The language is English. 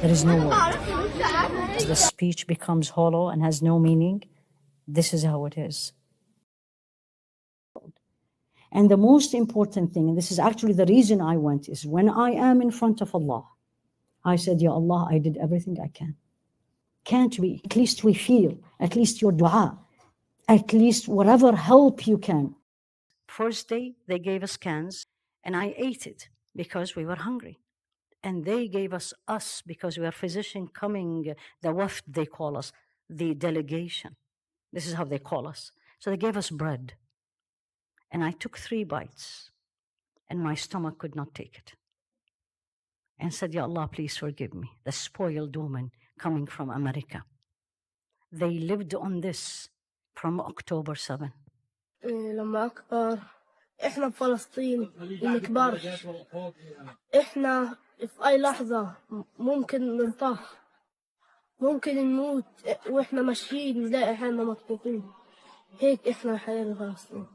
There is no word. The speech becomes hollow and has no meaning. This is how it is. And the most important thing, and this is actually the reason I went, is when I am in front of Allah, I said, Ya Allah, I did everything I can. Can't we? At least we feel, at least your dua, at least whatever help you can. First day, they gave us cans, and I ate it because we were hungry. And they gave us because we are physician coming, the wafd they call us, the delegation. This is how they call us. So they gave us bread. And I took 3 bites, and my stomach could not take it. And said, Ya Allah, please forgive me, the spoiled woman coming from America. They lived on this from October 7. لما أكبر إحنا بفلسطين نكبر، إحنا في أي لحظة ممكن ننطح، ممكن نموت، وإحنا ماشيين نلاقي حالنا مطبوخين. هيك إحنا حياة فلسطين.